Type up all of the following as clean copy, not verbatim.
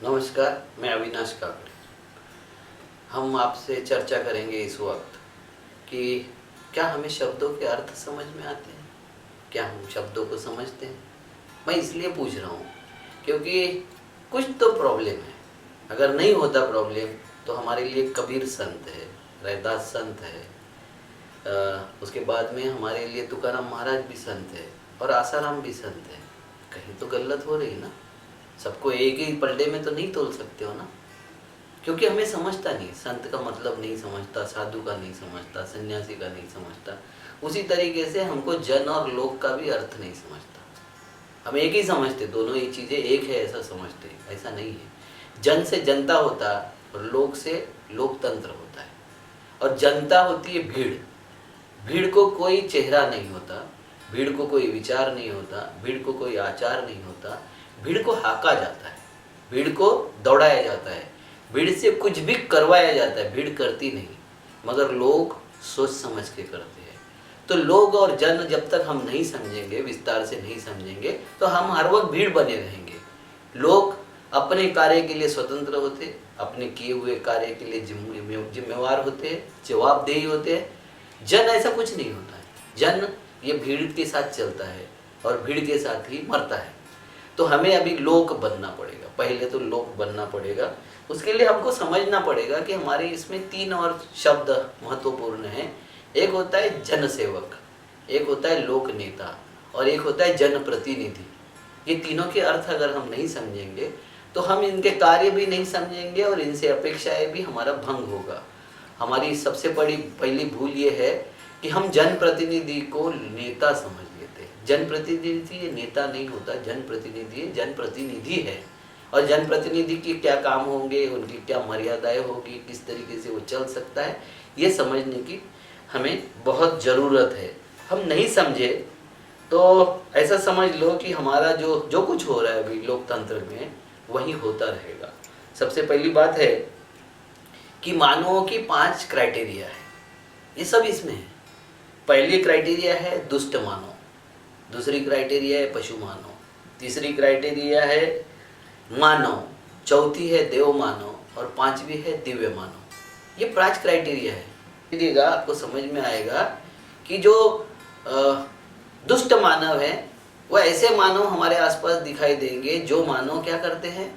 नमस्कार, मैं अविनाश काकड़े। हम आपसे चर्चा करेंगे इस वक्त कि क्या हमें शब्दों के अर्थ समझ में आते हैं? क्या हम शब्दों को समझते हैं? मैं इसलिए पूछ रहा हूँ क्योंकि कुछ तो प्रॉब्लम है। अगर नहीं होता प्रॉब्लम तो हमारे लिए कबीर संत है, रैदास संत है, उसके बाद में हमारे लिए तुकाराम महाराज भी संत है और आसाराम भी संत है। कहीं तो गलत हो रही ना। सबको एक ही पलड़े में तो नहीं तोल सकते हो ना, क्योंकि हमें समझता नहीं, संत का मतलब नहीं समझता, साधु का नहीं समझता, सन्यासी का नहीं समझता। उसी तरीके से हमको जन और लोक का भी अर्थ नहीं समझता। हम एक ही समझते, दोनों ही चीज़ें एक है ऐसा समझते, ऐसा नहीं है। जन से जनता होता और लोक से लोकतंत्र होता है। और जनता होती है भीड़। भीड़ को कोई चेहरा नहीं होता, भीड़ को कोई विचार नहीं होता, भीड़ को कोई आचार नहीं होता। भीड़ को हाका जाता है, भीड़ को दौड़ाया जाता है, भीड़ से कुछ भी करवाया जाता है। भीड़ करती नहीं, मगर लोग सोच समझ के करते हैं। तो लोग और जन जब तक हम नहीं समझेंगे, विस्तार से नहीं समझेंगे, तो हम हर वक्त भीड़ बने रहेंगे। लोग अपने कार्य के लिए स्वतंत्र होते, अपने किए हुए कार्य के लिए जिम्मेवार होते हैं, जवाबदेही होते हैं। जन ऐसा कुछ नहीं होता है। जन ये भीड़ के साथ चलता है और भीड़ के साथ ही मरता है। तो हमें अभी लोक बनना पड़ेगा, पहले तो लोक बनना पड़ेगा। उसके लिए हमको समझना पड़ेगा कि हमारे इसमें तीन और शब्द महत्वपूर्ण हैं। एक होता है जनसेवक, एक होता है लोक नेता और एक होता है जनप्रतिनिधि। ये तीनों के अर्थ अगर हम नहीं समझेंगे तो हम इनके कार्य भी नहीं समझेंगे और इनसे अपेक्षाएं भी हमारा भंग होगा। हमारी सबसे बड़ी पहली भूल ये है कि हम जनप्रतिनिधि को नेता समझ लेते हैं। जनप्रतिनिधि ये नेता नहीं होता, जनप्रतिनिधि जनप्रतिनिधि है। और जनप्रतिनिधि के क्या काम होंगे, उनकी क्या मर्यादाएं होगी, किस तरीके से वो चल सकता है, ये समझने की हमें बहुत ज़रूरत है। हम नहीं समझे तो ऐसा समझ लो कि हमारा जो कुछ हो रहा है अभी लोकतंत्र में वही होता रहेगा। सबसे पहली बात है कि मानवों की 5 क्राइटेरिया है, ये सब इसमें है। पहली क्राइटेरिया है दुष्ट मानव, दूसरी क्राइटेरिया है पशु मानव, तीसरी क्राइटेरिया है मानव, चौथी है देव मानव और 5वीं है दिव्य मानव। ये 5 क्राइटेरिया है। देखिएगा आपको समझ में आएगा कि जो दुष्ट मानव है वह ऐसे मानव हमारे आसपास दिखाई देंगे जो मानव क्या करते हैं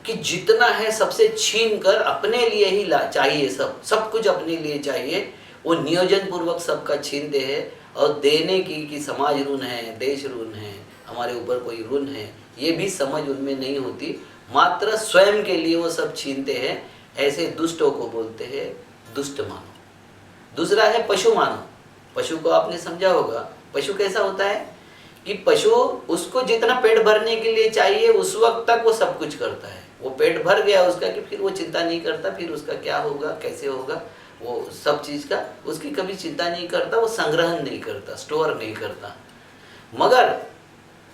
कि जितना है सबसे छीन कर अपने लिए ही चाहिए, सब कुछ अपने लिए चाहिए। वो नियोजन पूर्वक सबका छीनते हैं और देने की कि समाज ऋण है, देश ऋण है, हमारे ऊपर कोई ऋण है, ये भी समझ उनमें नहीं होती। मात्र स्वयं के लिए वो सब छीनते हैं। ऐसे दुष्टों को बोलते हैं दुष्ट मानव। दूसरा है पशु मानव। पशु को आपने समझा होगा। पशु कैसा होता है कि पशु उसको जितना पेट भरने के लिए चाहिए उस वक्त तक वो सब कुछ करता है। वो पेट भर गया उसका कि फिर वो चिंता नहीं करता, फिर उसका क्या होगा, कैसे होगा, वो सब चीज़ का उसकी कभी चिंता नहीं करता। वो संग्रहण नहीं करता, स्टोर नहीं करता। मगर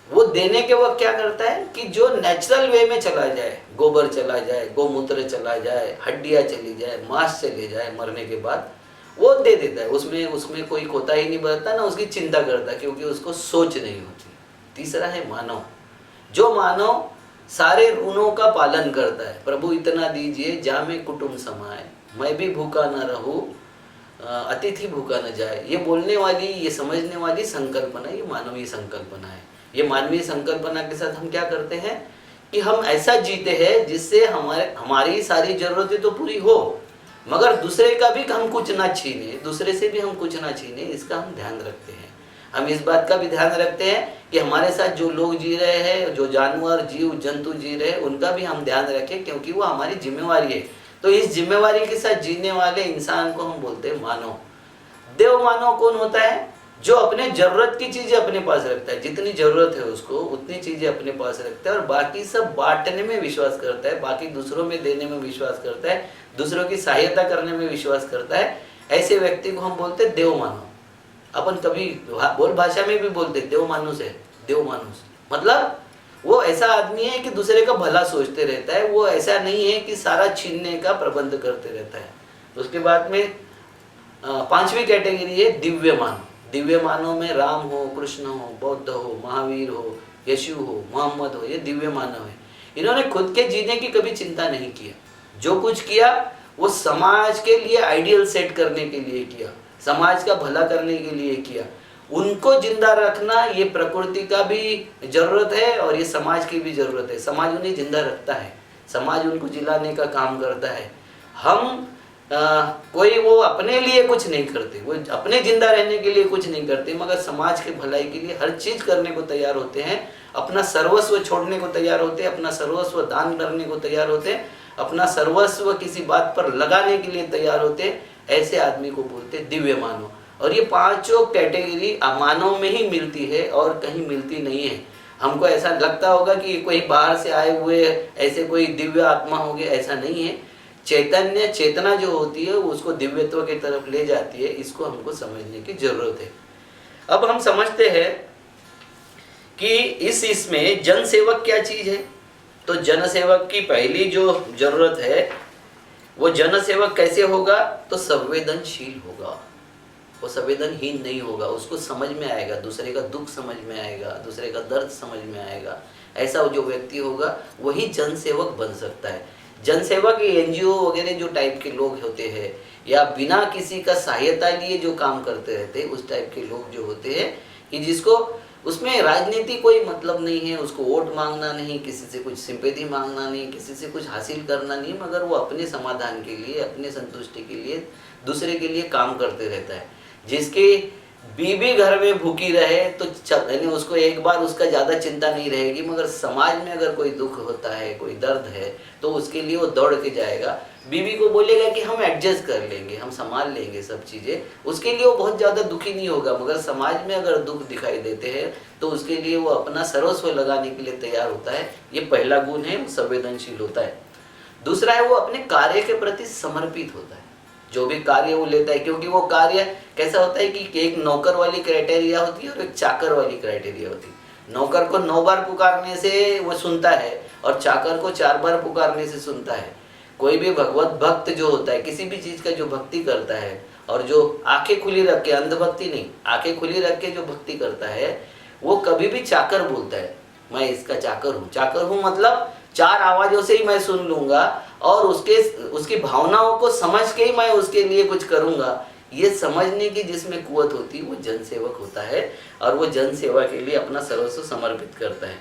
वो देने के वक्त क्या करता है कि जो नेचुरल वे में चला जाए, गोबर चला जाए, गोमूत्र चला जाए, हड्डियाँ चली जाए, मांस चले जाए मरने के बाद, वो दे देता है। उसमें कोई कोताही नहीं बरतता, ना उसकी चिंता करता, क्योंकि उसको सोच नहीं होती। तीसरा है मानव। जो मानव सारे ऋणों का पालन करता है। प्रभु इतना दीजिए जामे कुटुंब समाए, मैं भी भूखा न रहूं, अतिथि भूखा न जाए। ये बोलने वाली, ये समझने वाली संकल्पना, ये मानवीय संकल्पना है। ये मानवीय संकल्पना के साथ हम क्या करते हैं कि हम ऐसा जीते हैं जिससे हमारी सारी जरूरतें तो पूरी हो, मगर दूसरे का भी हम कुछ ना छीने, दूसरे से भी हम कुछ ना छीने, इसका हम ध्यान रखते हैं। हम इस बात का भी ध्यान रखते हैं कि हमारे साथ जो लोग जी रहे हैं, जो जानवर जीव जंतु जी रहे हैं, उनका भी हम ध्यान रखें, क्योंकि वो हमारी जिम्मेवारी है। तो इस जिम्मेवारी के साथ जीने वाले इंसान को हम बोलते हैं मानव। देव मानव कौन होता है? जो अपने जरूरत की चीजें अपने पास रखता है, जितनी जरूरत है उसको उतनी चीजें अपने पास रखता है और बाकी सब बांटने में विश्वास करता है, बाकी दूसरों में देने में विश्वास करता है, दूसरों की सहायता करने में विश्वास करता है। ऐसे व्यक्ति को हम बोलते हैं देव मानव। अपन कभी बोल भाषा में भी बोलते देव मानुष है, देव मानुष मतलब वो ऐसा आदमी है कि दूसरे का भला सोचते रहता है। वो ऐसा नहीं है कि सारा छीनने का प्रबंध करते रहता है। उसके बाद में 5वीं कैटेगरी है दिव्य मानव। दिव्य मानव में राम हो, कृष्ण हो, बौद्ध हो, महावीर हो, यशु हो, मोहम्मद हो, ये दिव्य मानव है। इन्होंने खुद के जीने की कभी चिंता नहीं किया। जो कुछ किया वो समाज के लिए आइडियल सेट करने के लिए किया, समाज का भला करने के लिए किया। उनको जिंदा रखना ये प्रकृति का भी जरूरत है और ये समाज की भी जरूरत है। समाज उन्हें जिंदा रखता है, समाज उनको जिलाने का काम करता है। हम कोई वो अपने लिए कुछ नहीं करते, वो अपने जिंदा रहने के लिए कुछ नहीं करते, मगर समाज के भलाई के लिए हर चीज करने को तैयार होते हैं। अपना सर्वस्व छोड़ने को तैयार होते हैं, अपना सर्वस्व दान करने को तैयार होते हैं, अपना सर्वस्व किसी बात पर लगाने के लिए तैयार होते हैं। ऐसे आदमी को बोलते हैं दिव्य मानव। और ये पांचों कैटेगरी मानव में ही मिलती है और कहीं मिलती नहीं है। हमको ऐसा लगता होगा कि कोई बाहर से आए हुए ऐसे कोई दिव्य आत्मा होंगे, ऐसा नहीं है। चैतन्य चेतना जो होती है वो उसको दिव्यत्व की तरफ ले जाती है। इसको हमको समझने की जरूरत है। अब हम समझते हैं कि इसमें जन सेवक क्या चीज है। तो जन सेवक की पहली जो जरूरत है वो जन सेवक कैसे होगा, तो संवेदनशील होगा। वो संवेदनहीन नहीं होगा, उसको समझ में आएगा, दूसरे का दुख समझ में आएगा, दूसरे का दर्द समझ में आएगा। ऐसा जो व्यक्ति होगा वही जन सेवक बन सकता है। जन सेवक एनजीओ वगैरह जो टाइप के लोग होते हैं या बिना किसी का सहायता लिए जो काम करते रहते हैं, उस टाइप के लोग जो होते हैं कि जिसको उसमें राजनीति कोई मतलब नहीं है, उसको वोट मांगना नहीं, किसी से कुछ सिंपैथी मांगना नहीं, किसी से कुछ हासिल करना नहीं, मगर वो अपने समाधान के लिए, अपने संतुष्टि के लिए, दूसरे के लिए काम करते रहता है। जिसकी बीबी घर में भूखी रहे तो यानी उसको एक बार उसका ज़्यादा चिंता नहीं रहेगी, मगर समाज में अगर कोई दुख होता है, कोई दर्द है, तो उसके लिए वो दौड़ के जाएगा। बीबी को बोलेगा कि हम एडजस्ट कर लेंगे, हम संभाल लेंगे सब चीज़ें, उसके लिए वो बहुत ज़्यादा दुखी नहीं होगा। मगर समाज में अगर दुख दिखाई देते हैं तो उसके लिए वो अपना सर्वस्व लगाने के लिए तैयार होता है। ये पहला गुण है, वो संवेदनशील होता है। दूसरा है वो अपने कार्य के प्रति समर्पित होता है। जो भी कार्य वो लेता है, क्योंकि वो कार्य कैसा होता है कि एक नौकर वाली क्राइटेरिया होती है और एक चाकर वाली क्राइटेरिया होती है। नौकर को 9 बार पुकारने से वो सुनता है और चाकर को 4 बार पुकारने से सुनता है। कोई भी भगवत भक्त जो होता है, किसी भी चीज का जो भक्ति करता है और जो आंखें खुली रख के, अंधभक्ति नहीं, आंखें खुली रख के जो भक्ति करता है, वो कभी भी चाकर बोलता है, मैं इसका चाकर हूँ। चाकर हूँ मतलब 4 आवाजों से ही मैं सुन लूंगा और उसकी भावनाओं को समझ के ही मैं उसके लिए कुछ करूंगा। ये समझने की जिसमें कुवत होती है वो जनसेवक होता है और वो जनसेवा के लिए अपना सर्वस्व समर्पित करता है।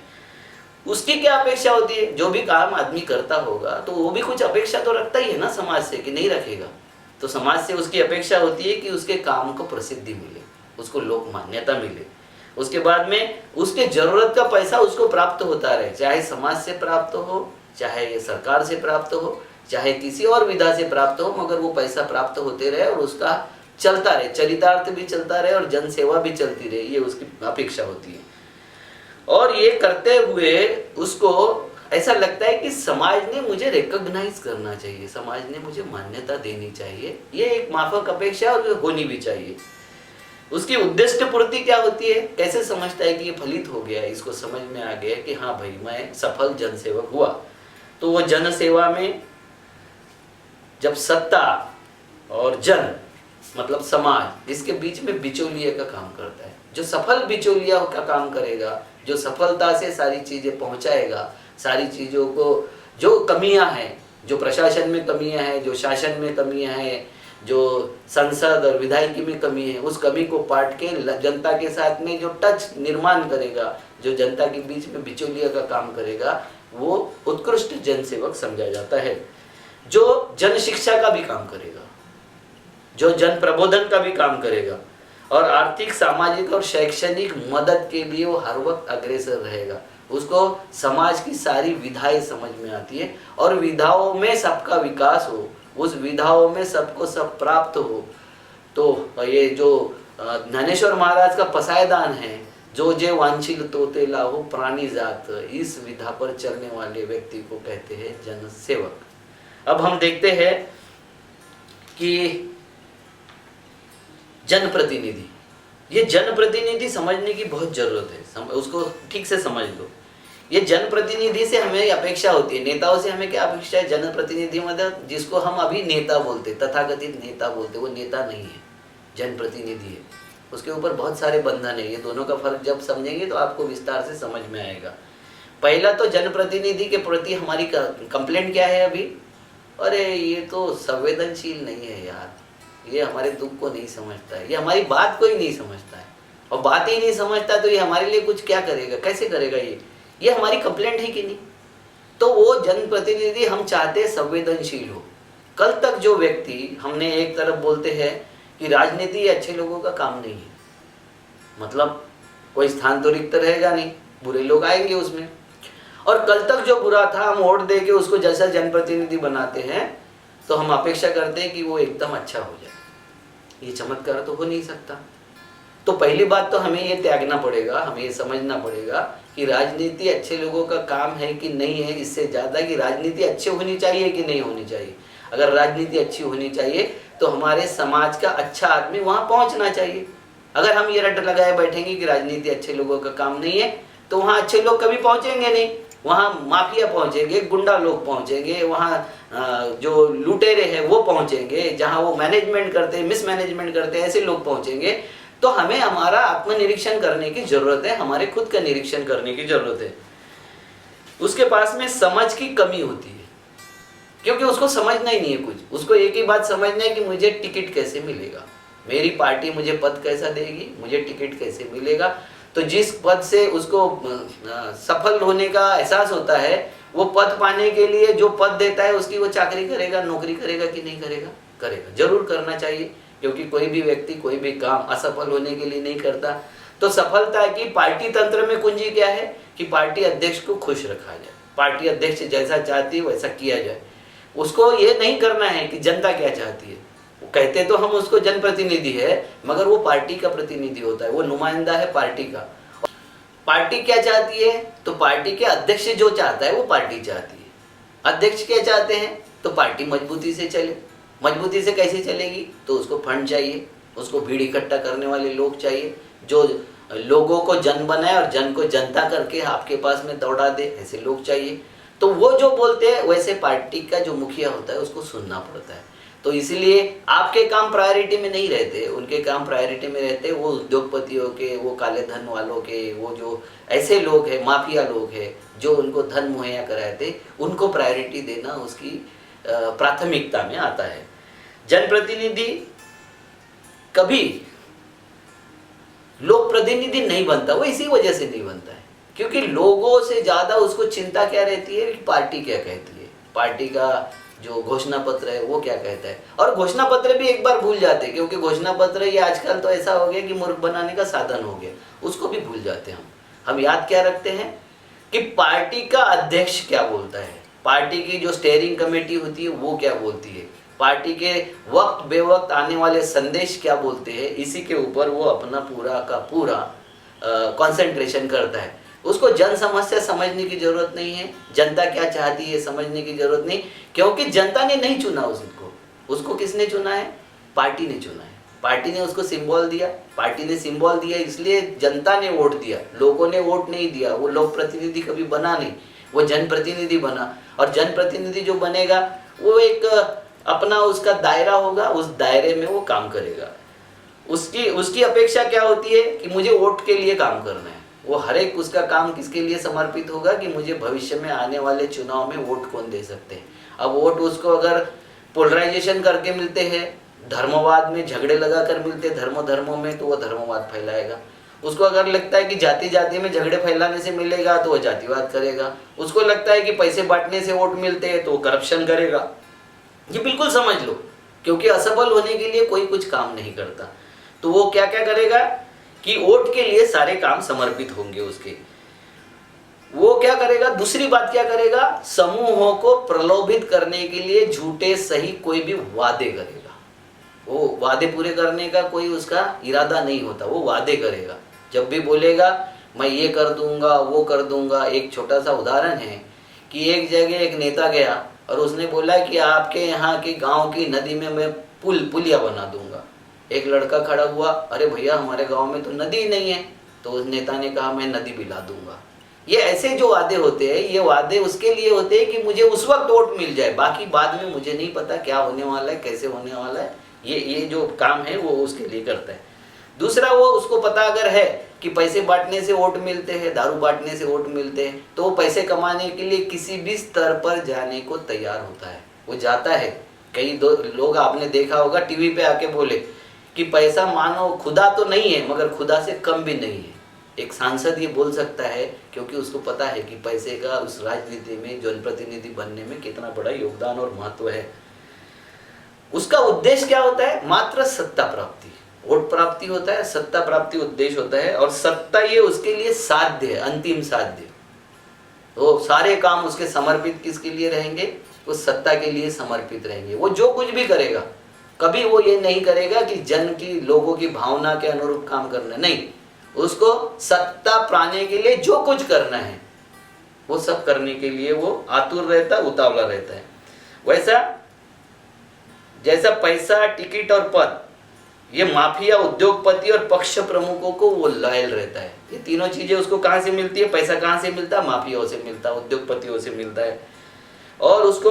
उसकी क्या अपेक्षा होती है, जो भी काम आदमी करता होगा तो वो भी कुछ अपेक्षा तो रखता ही है ना समाज से, कि नहीं रखेगा। तो समाज से उसकी अपेक्षा होती है कि उसके काम को प्रसिद्धि मिले, उसको लोक मान्यता मिले, उसके बाद में उसके जरूरत का पैसा उसको प्राप्त होता रहे, चाहे समाज से प्राप्त हो, चाहे ये सरकार से प्राप्त हो, चाहे किसी और विधा से प्राप्त हो, मगर वो पैसा प्राप्त होते रहे और उसका चलता रहे, चरितार्थ भी चलता रहे और जनसेवा भी चलती रहे, ये उसकी अपेक्षा होती है। और ये करते हुए उसको ऐसा लगता है कि समाज ने मुझे रिकॉग्नाइज करना चाहिए, समाज ने मुझे मान्यता देनी चाहिए, ये एक माफक अपेक्षा और होनी भी चाहिए। उसकी उद्देश्य पूर्ति क्या होती है, कैसे समझता है कि ये फलित हो गया, इसको समझ में आ गया कि हाँ भाई मैं सफल जनसेवक हुआ। तो वो जन सेवा में जब सत्ता और जन मतलब समाज, इसके बीच में बिचौलिए का काम करता है। जो सफल बिचौलिया का काम करेगा, जो सफलता से सारी चीजें पहुंचाएगा, सारी चीजों को, जो कमियां हैं, जो प्रशासन में कमियां हैं, जो शासन में कमियां हैं, जो संसद और विधायकी में कमी है, उस कमी को पाट के जनता के साथ में जो टच निर्माण करेगा, जो जनता के बीच में बिचौलिया का काम करेगा, वो उत्कृष्ट जनसेवक समझा जाता है। जो जन शिक्षा का भी काम करेगा, जो जन प्रबोधन का भी काम करेगा और आर्थिक, सामाजिक और शैक्षणिक मदद के लिए वो हर वक्त अग्रसर रहेगा। उसको समाज की सारी विधाएं समझ में आती है और विधाओं में सबका विकास हो, उस विधाओं में सबको सब प्राप्त हो। तो ये जो ज्ञानेश्वर महाराज का पसायदान है, जो जे वांछिल तोते लाहो प्राणी जात, इस विधा पर चलने वाले व्यक्ति को कहते हैं जन सेवक। अब हम देखते हैं कि जनप्रतिनिधि, ये जनप्रतिनिधि समझने की बहुत जरूरत है, उसको ठीक से समझ लो। ये जनप्रतिनिधि से हमें अपेक्षा होती है, नेताओं से हमें क्या अपेक्षा है, जनप्रतिनिधि मतलब जिसको हम अभी नेता बोलते, तथाकथित नेता बोलते, वो नेता नहीं है, जनप्रतिनिधि है। उसके ऊपर बहुत सारे बंधन है। ये दोनों का फर्क जब समझेंगे तो आपको विस्तार से समझ में आएगा। पहला तो जनप्रतिनिधि के प्रति हमारी कंप्लेंट क्या है अभी, अरे ये तो संवेदनशील नहीं है यार, ये हमारे दुख को नहीं समझता है, ये हमारी बात को ही नहीं समझता है, और बात ही नहीं समझता तो ये हमारे लिए कुछ क्या करेगा, कैसे करेगा, ये हमारी कंप्लेंट है कि नहीं। तो वो जनप्रतिनिधि हम चाहते हैं संवेदनशील हो। कल तक जो व्यक्ति, हमने एक तरफ बोलते हैं कि राजनीति अच्छे लोगों का काम नहीं है, मतलब कोई स्थान तो रिक्त रहेगा नहीं, बुरे लोग आएंगे उसमें, और कल तक जो बुरा था हम वोट दे के उसको जैसा जनप्रतिनिधि बनाते हैं तो हम अपेक्षा करते हैं कि वो एकदम अच्छा हो जाए। ये चमत्कार तो हो नहीं सकता। तो पहली बात तो हमें ये त्यागना पड़ेगा, हमें ये समझना पड़ेगा कि राजनीति अच्छे लोगों का काम है कि नहीं है, इससे ज़्यादा कि राजनीति अच्छी होनी चाहिए कि नहीं होनी चाहिए। अगर राजनीति अच्छी होनी चाहिए तो हमारे समाज का अच्छा आदमी वहाँ पहुँचना चाहिए। अगर हम ये रट लगाए बैठेंगे कि राजनीति अच्छे लोगों का काम नहीं है तो वहाँ अच्छे लोग कभी पहुँचेंगे नहीं, वहाँ माफिया पहुँचेंगे, गुंडा लोग पहुँचेंगे, वहाँ जो लुटेरे हैं वो पहुँचेंगे, जहाँ वो मैनेजमेंट करते हैं, मिसमैनेजमेंट करते हैं, ऐसे लोग पहुँचेंगे। तो हमें हमारा आत्मनिरीक्षण करने की जरूरत है, हमारे खुद का निरीक्षण करने की जरूरत है। उसके पास में समझ की कमी होती है, क्योंकि उसको समझना ही नहीं है कुछ। उसको एक ही बात समझना है कि मुझे टिकट कैसे मिलेगा, मेरी पार्टी मुझे पद कैसा देगी, मुझे टिकट कैसे मिलेगा। तो जिस पद से उसको सफल होने का एहसास होता है, वो पद पाने के लिए जो पद देता है उसकी वो चाकरी करेगा, नौकरी करेगा कि नहीं करेगा, करेगा, जरूर करना चाहिए, क्योंकि कोई भी व्यक्ति कोई भी काम असफल होने के लिए नहीं करता। तो सफलता की पार्टी तंत्र में कुंजी क्या है कि पार्टी अध्यक्ष को खुश रखा जाए, पार्टी अध्यक्ष जैसा चाहती है वैसा किया जाए। उसको ये नहीं करना है कि जनता क्या चाहती है। वो कहते तो हम उसको जनप्रतिनिधि है, मगर वो पार्टी का प्रतिनिधि होता है, वो नुमाइंदा है पार्टी का। पार्टी क्या चाहती है, तो पार्टी के अध्यक्ष जो चाहता है वो पार्टी चाहती है। अध्यक्ष क्या चाहते हैं, तो पार्टी मजबूती से चले। मजबूती से कैसे चलेगी, तो उसको फंड चाहिए, उसको भीड़ इकट्ठा करने वाले लोग चाहिए, जो लोगों को जन बनाए और जन को जनता करके आपके पास में दौड़ा दे, ऐसे लोग चाहिए। तो वो जो बोलते हैं वैसे पार्टी का जो मुखिया होता है उसको सुनना पड़ता है। तो इसीलिए आपके काम प्रायोरिटी में नहीं रहते, उनके काम प्रायोरिटी में रहते, वो उद्योगपतियों के, वो काले धन वालों के, वो जो ऐसे लोग हैं, माफिया लोग हैं जो उनको धन मुहैया कराते, उनको प्रायोरिटी देना उसकी प्राथमिकता में आता है। जनप्रतिनिधि कभी लोक प्रतिनिधि नहीं बनता, वो इसी वजह से नहीं बनता है क्योंकि लोगों से ज्यादा उसको चिंता क्या रहती है कि पार्टी क्या कहती है, पार्टी का जो घोषणा पत्र है वो क्या कहता है। और घोषणा पत्र भी एक बार भूल जाते हैं, क्योंकि घोषणा पत्र ये आजकल तो ऐसा हो गया कि मूर्ख बनाने का साधन हो गया, उसको भी भूल जाते हैं हम याद क्या रखते हैं कि पार्टी का अध्यक्ष क्या बोलता है, पार्टी की जो स्टेयरिंग कमेटी होती है वो क्या बोलती है, पार्टी के वक्त बेवक्त आने वाले संदेश क्या बोलते हैं, इसी के ऊपर वो अपना पूरा का पूरा कंसंट्रेशन करता है। उसको जन समस्या समझने की जरूरत नहीं है, जनता क्या चाहती है समझने की जरूरत नहीं, क्योंकि जनता ने नहीं चुना उसको किसने चुना है, पार्टी ने चुना है। पार्टी ने उसको सिंबल दिया, पार्टी ने सिंबल दिया इसलिए जनता ने वोट दिया, लोगों ने वोट नहीं दिया। वो लोक प्रतिनिधि कभी बना नहीं, वो जनप्रतिनिधि बना। और जनप्रतिनिधि जो बनेगा वो एक अपना उसका दायरा होगा, उस दायरे में वो काम करेगा। उसकी अपेक्षा क्या होती है कि मुझे वोट के लिए काम करना है। वो हर एक उसका काम किसके लिए समर्पित होगा कि मुझे भविष्य में आने वाले चुनाव में वोट कौन दे सकते हैं। अब वोट उसको अगर पोलराइजेशन करके मिलते हैं, धर्मवाद में झगड़े लगा कर मिलते धर्मों में, तो वो धर्मवाद फैलाएगा। उसको अगर लगता है कि जाति जाति में झगड़े फैलाने से मिलेगा तो वो जातिवाद करेगा। उसको लगता है कि पैसे बांटने से वोट मिलते हैं तो वो करप्शन करेगा। ये बिल्कुल समझ लो, क्योंकि असफल होने के लिए कोई कुछ काम नहीं करता। तो वो क्या क्या करेगा कि वोट के लिए सारे काम समर्पित होंगे उसके। वो क्या करेगा, दूसरी बात क्या करेगा, समूहों को प्रलोभित करने के लिए झूठे सही कोई भी वादे करेगा। वो वादे पूरे करने का कोई उसका इरादा नहीं होता, वो वादे करेगा। जब भी बोलेगा मैं ये कर दूंगा वो कर दूंगा। एक छोटा सा उदाहरण है कि एक जगह एक नेता गया और उसने बोला कि आपके यहाँ की गांव की नदी में मैं पुलिया बना दूंगा। एक लड़का खड़ा हुआ, अरे भैया हमारे गांव में तो नदी ही नहीं है। तो उस नेता ने कहा मैं नदी बिला दूंगा। ये ऐसे जो वादे होते हैं, ये वादे उसके लिए होते हैं कि मुझे उस वक्त वोट मिल जाए, बाकी बाद में मुझे नहीं पता क्या होने वाला है, कैसे होने वाला है। ये जो काम है वो उसके लिए करता है। दूसरा, वो उसको पता अगर है कि कि पैसे बांटने से वोट मिलते हैं, दारू बांटने से वोट मिलते हैं, तो वो पैसे कमाने के लिए किसी भी स्तर पर जाने को तैयार होता है, वो जाता है। कई दो लोग आपने देखा होगा टीवी पे आके बोले कि पैसा मानो खुदा तो नहीं है मगर खुदा से कम भी नहीं है। एक सांसद ये बोल सकता है क्योंकि उसको पता है कि पैसे का उस राजनीति में जनप्रतिनिधि बनने में कितना बड़ा योगदान और महत्व है। उसका उद्देश्य क्या होता है? मात्र सत्ता प्राप्ति, वोट प्राप्ति होता है, सत्ता प्राप्ति उद्देश्य होता है। और सत्ता ये उसके लिए साध्य है, अंतिम साध्य। तो सारे काम उसके समर्पित किसके लिए रहेंगे? उस सत्ता के लिए समर्पित रहेंगे। वो जो कुछ भी करेगा, कभी वो ये नहीं करेगा कि जन की, लोगों की भावना के अनुरूप काम करना, नहीं। उसको सत्ता पाने के लिए जो कुछ करना है वो सब करने के लिए वो आतुर रहता है, उतावला रहता है। वैसा जैसा पैसा, टिकट और पद, ये माफिया, उद्योगपति और पक्ष प्रमुखों को वो लॉयल रहता है। ये तीनों चीजें उसको कहाँ से मिलती है? पैसा कहाँ से मिलता है? माफियाओं से मिलता है, उद्योगपतियों से मिलता है। और उसको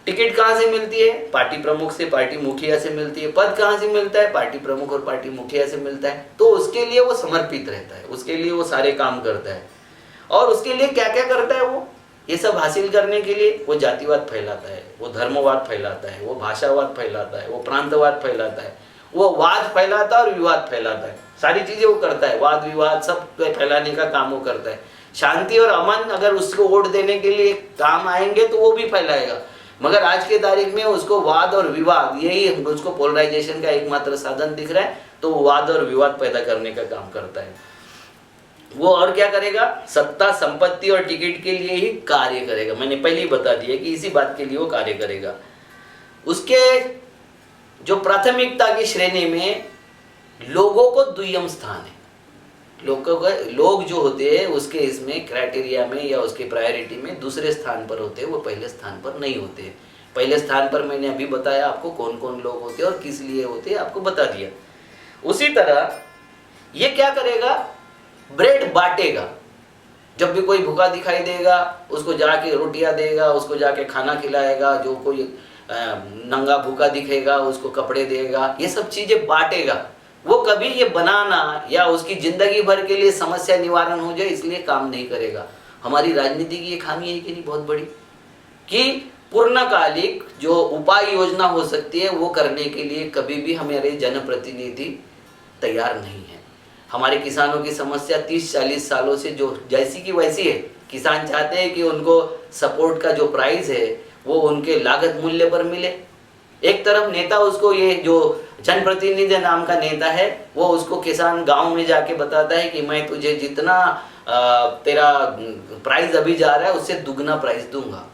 टिकट कहाँ से मिलती है? पार्टी प्रमुख से, पार्टी मुखिया से मिलती है। पद कहाँ से मिलता है? पार्टी प्रमुख और पार्टी मुखिया से मिलता है। तो उसके लिए वो समर्पित रहता है, उसके लिए वो सारे काम करता है। और उसके लिए क्या क्या करता है वो? ये सब हासिल करने के लिए वो जातिवाद फैलाता है, वो धर्मवाद फैलाता है, वो भाषावाद फैलाता है, वो प्रांतवाद फैलाता है, वो वाद फैलाता है और विवाद फैलाता है। सारी चीजें वो करता है, वाद विवाद सब फैलाने का काम वो करता है। शांति और अमन अगर उसको वोट देने के लिए काम आएंगे तो वो भी फैलाएगा, मगर आज के तारीख में उसको वाद और विवाद, यही उसको पोलराइजेशन का एकमात्र साधन दिख रहा है, तो वो वाद और विवाद पैदा करने का काम करता है। वो और क्या करेगा? सत्ता, संपत्ति और टिकट के लिए ही कार्य करेगा। मैंने पहले ही बता दिया कि इसी बात के लिए वो कार्य करेगा। उसके जो प्राथमिकता की श्रेणी में लोगों को द्वितीय स्थान है। लोग जो होते हैं उसके इसमें क्राइटेरिया में या उसके प्रायोरिटी में दूसरे स्थान पर होते हैं, वो पहले स्थान पर नहीं होते हैं। पहले स्थान पर मैंने अभी बताया आपको कौन कौन लोग होते हैं और किस लिए होते हैं, आपको बता दिया। उसी तरह ये क्या करेगा? ब्रेड बांटेगा। जब भी कोई भूखा दिखाई देगा उसको जाके रोटियां देगा, उसको जाके खाना खिलाएगा। जो कोई नंगा भूखा दिखेगा उसको कपड़े देगा। ये सब चीजें बांटेगा। वो कभी ये बनाना या उसकी जिंदगी भर के लिए समस्या निवारण हो जाए इसलिए काम नहीं करेगा। हमारी राजनीति की ये खामी है कि नहीं बहुत बड़ी, कि पूर्णकालिक जो उपाय योजना हो सकती है वो करने के लिए कभी भी हमारे जनप्रतिनिधि तैयार नहीं है। हमारे किसानों की समस्या 30-40 सालों से जो जैसी की वैसी है। किसान चाहते हैं कि उनको सपोर्ट का जो प्राइस है वो उनके लागत मूल्य पर मिले। एक तरफ नेता उसको, ये जो जनप्रतिनिधि नाम का नेता है, वो उसको किसान गांव में जाके बताता है कि मैं तुझे जितना तेरा प्राइस अभी जा रहा है उससे दुगना प्राइस दूंगा।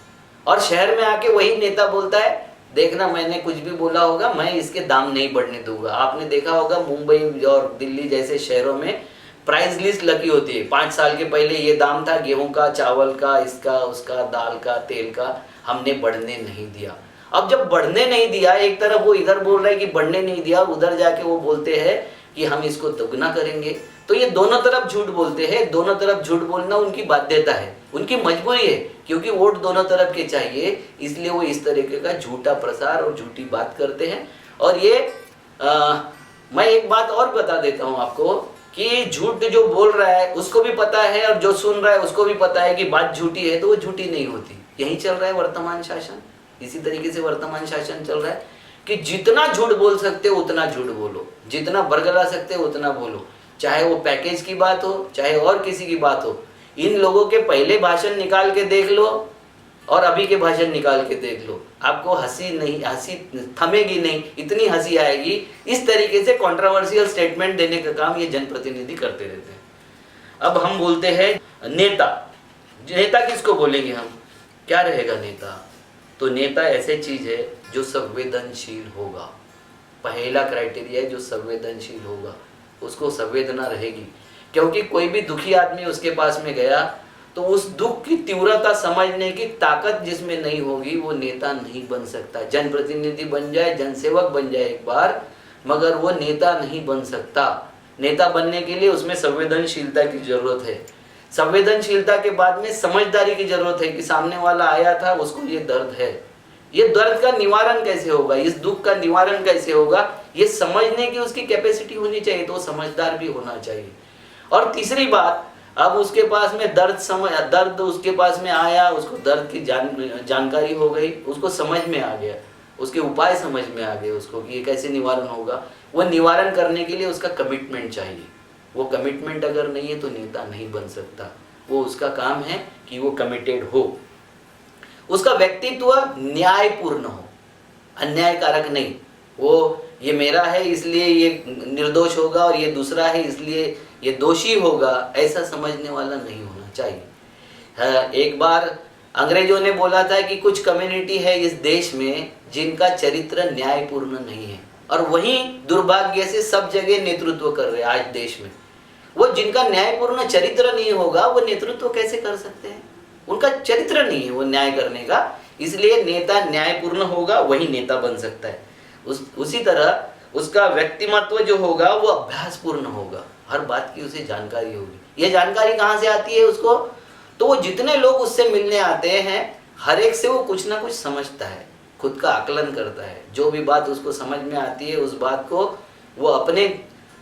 और शहर में आके वही नेता बोलता है, देखना मैंने कुछ भी बोला होगा, मैं इसके दाम नहीं बढ़ने दूंगा। आपने देखा होगा मुंबई और दिल्ली जैसे शहरों में प्राइस लिस्ट लगी होती है। 5 साल के पहले ये दाम था गेहूं का, चावल का, इसका उसका, दाल का, तेल का, हमने बढ़ने नहीं दिया। अब जब बढ़ने नहीं दिया, एक तरफ वो इधर बोल रहे हैं कि बढ़ने नहीं दिया, उधर जाके वो बोलते हैं कि हम इसको दुगना करेंगे। तो ये दोनों तरफ झूठ बोलते हैं। दोनों तरफ झूठ बोलना उनकी बाध्यता है, उनकी मजबूरी है, क्योंकि वोट दोनों तरफ के चाहिए। इसलिए वो इस तरीके का झूठा प्रसार और झूठी बात करते हैं। और ये मैं एक बात और बता देता हूँ आपको कि झूठ जो बोल रहा है उसको भी पता है और जो सुन रहा है उसको भी पता है कि बात झूठी है, तो वो झूठी नहीं होती। यही चल रहा है वर्तमान शासन। इसी तरीके से वर्तमान शासन चल रहा है कि जितना झूठ बोल सकते हो उतना झूठ बोलो, जितना बरगला सकते हो उतना बोलो। चाहे वो पैकेज की बात हो, चाहे और किसी की बात हो। इन लोगों के पहले भाषण निकाल के देख लो और अभी के भाषण निकाल के देख लो, आपको हंसी थमेगी नहीं, इतनी हंसी आएगी। इस तरीके से कंट्रोवर्शियल स्टेटमेंट देने का काम ये जनप्रतिनिधि करते रहते हैं। अब हम बोलते हैं नेता। नेता किसको बोलेंगे हम? क्या रहेगा नेता? तो नेता ऐसे चीज है जो संवेदनशील होगा। पहला क्राइटेरिया है जो संवेदनशील होगा, उसको संवेदना रहेगी। क्योंकि कोई भी दुखी आदमी उसके पास में गया तो उस दुख की तीव्रता समझने की ताकत जिसमें नहीं होगी वो नेता नहीं बन सकता। जनप्रतिनिधि बन जाए, जनसेवक बन जाए एक बार, मगर वो नेता नहीं बन सकता। नेता बनने के लिए उसमें संवेदनशीलता की जरूरत है। संवेदनशीलता के बाद में समझदारी की जरूरत है कि सामने वाला आया था, उसको ये दर्द है, ये दर्द का निवारण कैसे होगा, इस दुख का निवारण कैसे होगा, ये समझने की उसकी कैपेसिटी होनी चाहिए। तो समझदार भी होना चाहिए। और तीसरी बात, अब उसके पास में दर्द उसके पास में आया, उसको दर्द की जानकारी हो गई, उसको समझ में आ गया, उसके उपाय समझ में आ गए उसको कि ये कैसे निवारण होगा। वो निवारण करने के लिए उसका कमिटमेंट चाहिए। वो कमिटमेंट अगर नहीं है तो नेता नहीं बन सकता। वो उसका काम है कि वो कमिटेड हो, उसका व्यक्तित्व न्यायपूर्ण हो, अन्यायकारक नहीं। वो ये मेरा है इसलिए ये निर्दोष होगा और ये दूसरा है इसलिए ये दोषी होगा, ऐसा समझने वाला नहीं होना चाहिए। एक बार अंग्रेजों ने बोला था कि कुछ कम्युनिटी है इस देश में जिनका चरित्र न्यायपूर्ण नहीं है, और वहीं दुर्भाग्य से सब जगह नेतृत्व कर रहे हैं आज देश में। वो जिनका न्यायपूर्ण चरित्र नहीं होगा वो नेतृत्व कैसे कर सकते हैं? उनका चरित्र नहीं है वो न्याय करने का, इसलिए नेता न्यायपूर्ण होगा वही नेता बन सकता है। उसी तरह उसका व्यक्तिमत्व जो होगा वो अभ्यासपूर्ण होगा, हर बात की उसे जानकारी होगी। ये जानकारी कहाँ से आती है उसको? तो वो जितने लोग उससे मिलने आते हैं हर एक से वो कुछ ना कुछ समझता है, खुद का आकलन करता है। जो भी बात उसको समझ में आती है उस बात को वो अपने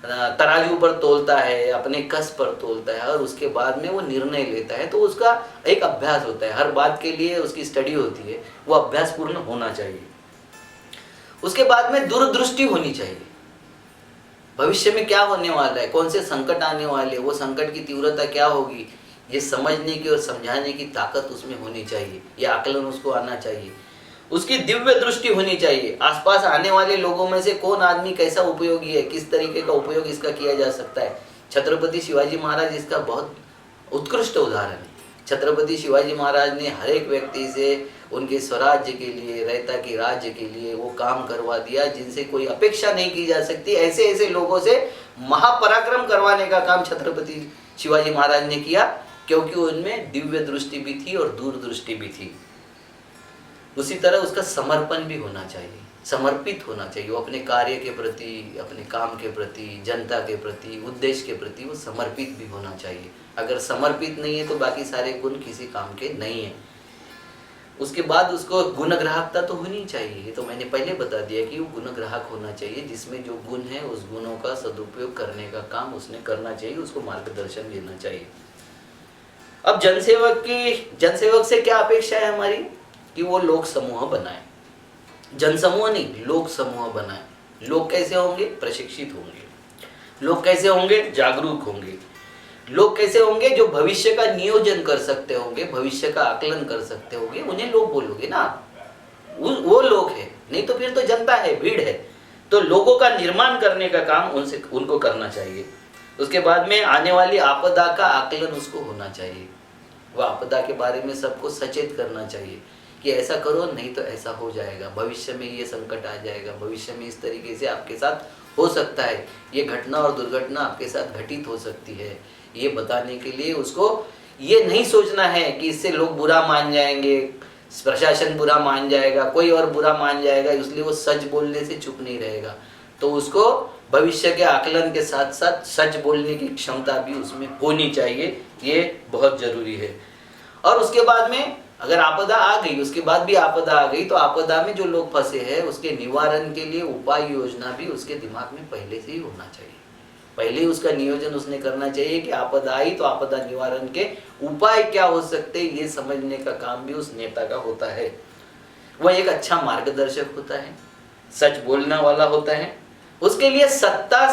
तराजू पर तोलता है, अपने कस पर तोलता है, और उसके बाद में वो निर्णय लेता है। तो उसका एक अभ्यास होता है, हर बात के लिए उसकी स्टडी होती है, वो अभ्यासपूर्ण होना चाहिए। उसके बाद में दूरदृष्टि होनी चाहिए। भविष्य में क्या होने वाला है, कौन से संकट आने वाले, वो संकट की तीव्रता क्या होगी, ये समझने की और समझाने की ताकत उसमें होनी चाहिए, ये आकलन उसको आना चाहिए। उसकी दिव्य दृष्टि होनी चाहिए, आसपास आने वाले लोगों में से कौन आदमी कैसा उपयोगी है, किस तरीके का उपयोग इसका किया जा सकता है। छत्रपति शिवाजी महाराज इसका बहुत उत्कृष्ट उदाहरण है। छत्रपति शिवाजी महाराज ने हर एक व्यक्ति से उनके स्वराज्य के लिए, रहता के राज्य के लिए वो काम करवा दिया जिनसे कोई अपेक्षा नहीं की जा सकती। ऐसे ऐसे लोगों से महापराक्रम करवाने का काम छत्रपति शिवाजी महाराज ने किया, क्योंकि उनमें दिव्य दृष्टि भी थी और दूरदृष्टि भी थी। उसी तरह उसका समर्पण भी होना चाहिए, समर्पित होना चाहिए। वो अपने कार्य के प्रति, अपने काम के प्रति, जनता के प्रति, उद्देश्य के प्रति वो समर्पित भी होना चाहिए। अगर समर्पित नहीं है तो बाकी सारे गुण किसी काम के नहीं है। उसके बाद उसको गुणग्राहकता तो होनी चाहिए, ये तो मैंने पहले बता दिया कि वो गुणग्राहक होना चाहिए, जिसमें जो गुण है उस गुणों का सदुपयोग करने का काम उसने करना चाहिए, उसको मार्गदर्शन देना चाहिए। अब जनसेवक से क्या अपेक्षा है हमारी? कि वो लोक समूह बनाए, जनसमूह नहीं, लोक समूह बनाए। लोग कैसे होंगे? प्रशिक्षित होंगे। लोग कैसे होंगे? जागरूक होंगे। लोग कैसे होंगे? जो भविष्य का नियोजन कर सकते होंगे, भविष्य का आकलन कर सकते होंगे, उन्हें लोग बोलोगे ना, वो लोग है। नहीं तो फिर तो जनता है, भीड़ है। तो लोगों का निर्माण करने का काम उनको करना चाहिए। उसके बाद में आने वाली आपदा का आकलन उसको होना चाहिए। वह आपदा के बारे में सबको सचेत करना चाहिए कि ऐसा करो नहीं तो ऐसा हो जाएगा, भविष्य में ये संकट आ जाएगा, भविष्य में इस तरीके से आपके साथ हो सकता है, ये घटना और दुर्घटना आपके साथ घटित हो सकती है। ये बताने के लिए उसको ये नहीं सोचना है कि इससे लोग बुरा मान जाएंगे, प्रशासन बुरा मान जाएगा, कोई और बुरा मान जाएगा, इसलिए वो सच बोलने से चुप नहीं रहेगा। तो उसको भविष्य के आकलन के साथ साथ सच बोलने की क्षमता भी उसमें होनी चाहिए, ये बहुत जरूरी है। और उसके बाद में अगर आपदा आ गई, उसके बाद भी आपदा आ गई, तो आपदा में जो लोग फंसे हैं उसके निवारण के लिए उपाय योजना भी उसके दिमाग में पहले से ही होना चाहिए। पहले ही उसका नियोजन उसने करना चाहिए कि आपदा आई तो आपदा निवारण के उपाय क्या हो सकते हैं, ये समझने का काम भी उस नेता का होता है। वह एक अच्छा मार्गदर्शक होता है, सच बोलने वाला होता है। उसके लिए सत्ता